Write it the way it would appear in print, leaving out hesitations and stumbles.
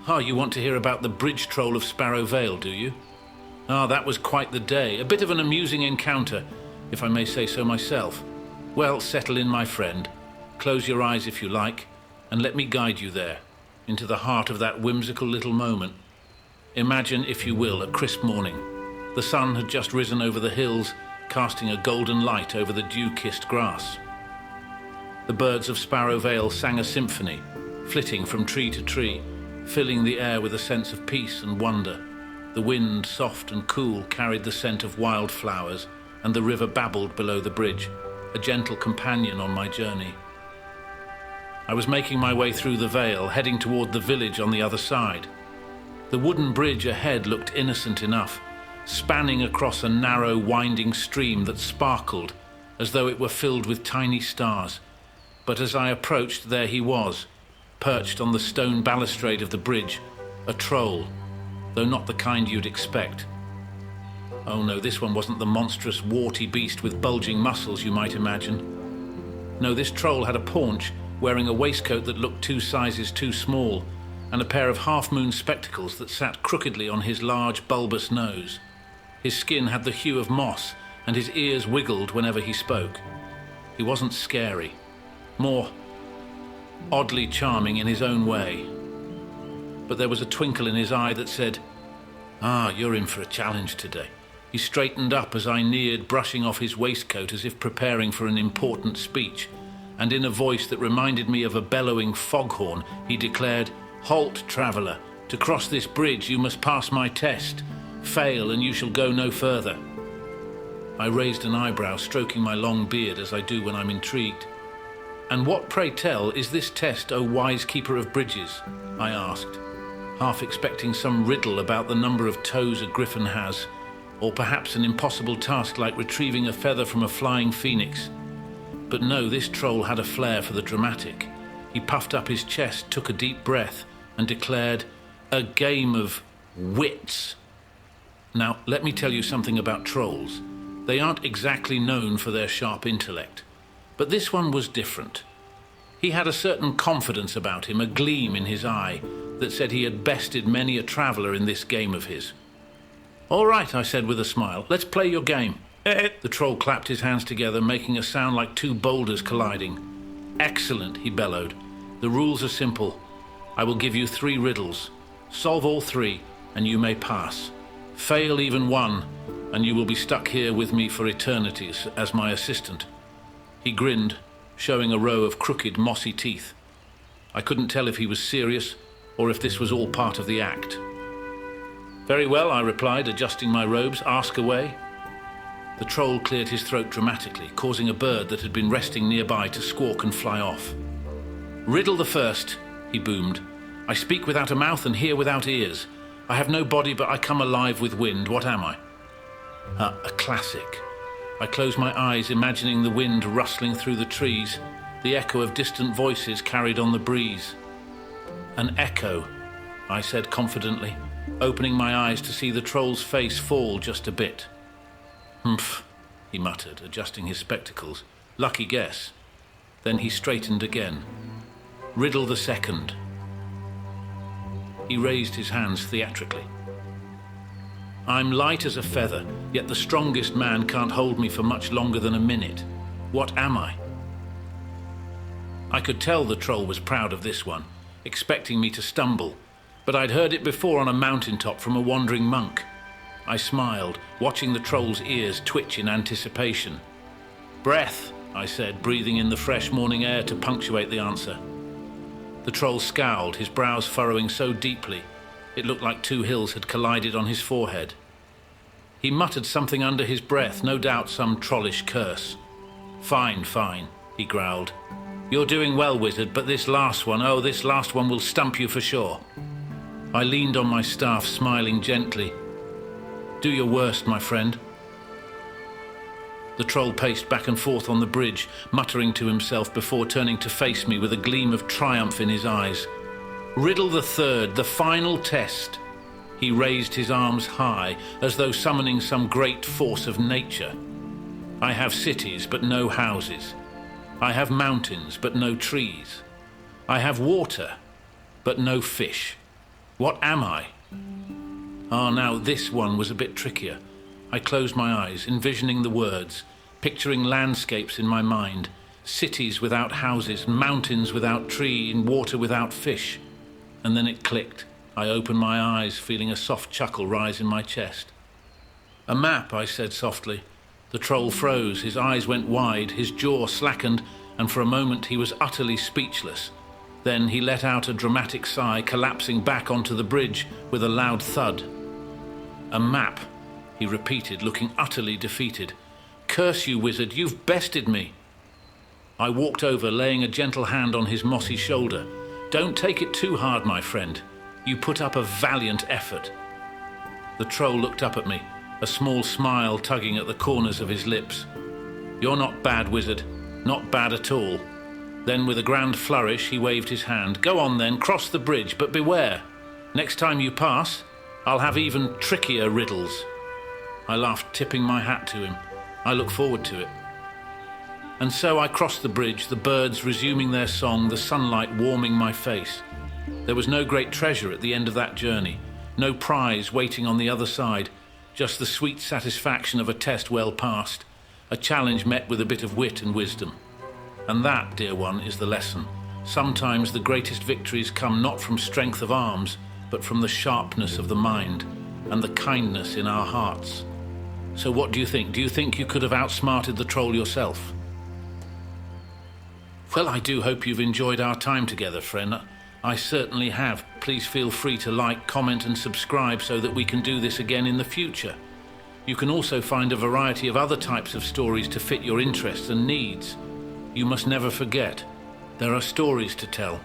Ah, you want to hear about the bridge troll of Sparrow Vale, do you? Ah, that was quite the day. A bit of an amusing encounter, if I may say so myself. Well, settle in, my friend. Close your eyes if you like, and let me guide you there, into the heart of that whimsical little moment. Imagine, if you will, a crisp morning. The sun had just risen over the hills, casting a golden light over the dew-kissed grass. The birds of Sparrow Vale sang a symphony, flitting from tree to tree, filling the air with a sense of peace and wonder. The wind, soft and cool, carried the scent of wildflowers, and the river babbled below the bridge, a gentle companion on my journey. I was making my way through the vale, heading toward the village on the other side. The wooden bridge ahead looked innocent enough, spanning across a narrow, winding stream that sparkled as though it were filled with tiny stars. But as I approached, there he was, perched on the stone balustrade of the bridge, a troll, though not the kind you'd expect. Oh no, this one wasn't the monstrous, warty beast with bulging muscles you might imagine. No, this troll had a paunch, wearing a waistcoat that looked 2 sizes too small, and a pair of half-moon spectacles that sat crookedly on his large, bulbous nose. His skin had the hue of moss, and his ears wiggled whenever he spoke. He wasn't scary, more oddly charming in his own way. But there was a twinkle in his eye that said, "Ah, you're in for a challenge today." He straightened up as I neared, brushing off his waistcoat as if preparing for an important speech, and in a voice that reminded me of a bellowing foghorn, he declared, "Halt, traveller. To cross this bridge you must pass my test. Fail and you shall go no further." I raised an eyebrow, stroking my long beard as I do when I'm intrigued. "And what, pray tell, is this test, O wise keeper of bridges?" I asked, half expecting some riddle about the number of toes a griffin has, or perhaps an impossible task like retrieving a feather from a flying phoenix. But no, this troll had a flair for the dramatic. He puffed up his chest, took a deep breath, and declared, "A game of wits." Now, let me tell you something about trolls. They aren't exactly known for their sharp intellect. But this one was different. He had a certain confidence about him, a gleam in his eye, that said he had bested many a traveller in this game of his. "All right," I said with a smile, "let's play your game." The troll clapped his hands together, making a sound like 2 boulders colliding. "Excellent," he bellowed. "The rules are simple. I will give you 3 riddles. Solve all 3, and you may pass. Fail even one, and you will be stuck here with me for eternity as my assistant." He grinned, showing a row of crooked, mossy teeth. I couldn't tell if he was serious or if this was all part of the act. "Very well," I replied, adjusting my robes. "Ask away." The troll cleared his throat dramatically, causing a bird that had been resting nearby to squawk and fly off. "Riddle the first," he boomed. "I speak without a mouth and hear without ears. I have no body, but I come alive with wind. What am I?" A classic. I closed my eyes, imagining the wind rustling through the trees, the echo of distant voices carried on the breeze. "An echo," I said confidently, opening my eyes to see the troll's face fall just a bit. "Humph," he muttered, adjusting his spectacles. "Lucky guess." Then he straightened again. "Riddle the second." He raised his hands theatrically. "I'm light as a feather, yet the strongest man can't hold me for much longer than a minute. What am I?" I could tell the troll was proud of this one, expecting me to stumble, but I'd heard it before on a mountaintop from a wandering monk. I smiled, watching the troll's ears twitch in anticipation. "Breath," I said, breathing in the fresh morning air to punctuate the answer. The troll scowled, his brows furrowing so deeply it looked like 2 hills had collided on his forehead. He muttered something under his breath, no doubt some trollish curse. Fine," he growled. "You're doing well, wizard, but this last one will stump you for sure." I leaned on my staff, smiling gently. "Do your worst, my friend." The troll paced back and forth on the bridge, muttering to himself before turning to face me with a gleam of triumph in his eyes. "Riddle the third, the final test." He raised his arms high, as though summoning some great force of nature. "I have cities, but no houses. I have mountains, but no trees. I have water, but no fish. What am I? Ah, now this one was a bit trickier. I closed my eyes, envisioning the words, picturing landscapes in my mind, cities without houses, mountains without tree, and water without fish. And then it clicked. I opened my eyes, feeling a soft chuckle rise in my chest. A map, I said softly. The troll froze, his eyes went wide, his jaw slackened, and for a moment he was utterly speechless. Then he let out a dramatic sigh, collapsing back onto the bridge with a loud thud. A map, he repeated, looking utterly defeated. Curse you, wizard, you've bested me. I walked over, laying a gentle hand on his mossy shoulder. Don't take it too hard, my friend. You put up a valiant effort. The troll looked up at me, a small smile tugging at the corners of his lips. You're not bad, wizard. Not bad at all. Then with a grand flourish, he waved his hand. Go on then, cross the bridge, but beware. Next time you pass, I'll have even trickier riddles. I laughed, tipping my hat to him. I look forward to it. And so I crossed the bridge, the birds resuming their song, the sunlight warming my face. There was no great treasure at the end of that journey, no prize waiting on the other side, just the sweet satisfaction of a test well passed, a challenge met with a bit of wit and wisdom. And that, dear one, is the lesson. Sometimes the greatest victories come not from strength of arms, but from the sharpness of the mind and the kindness in our hearts. So what do you think? Do you think you could have outsmarted the troll yourself? Well, I do hope you've enjoyed our time together, friend. I certainly have. Please feel free to like, comment and subscribe so that we can do this again in the future. You can also find a variety of other types of stories to fit your interests and needs. You must never forget, there are stories to tell.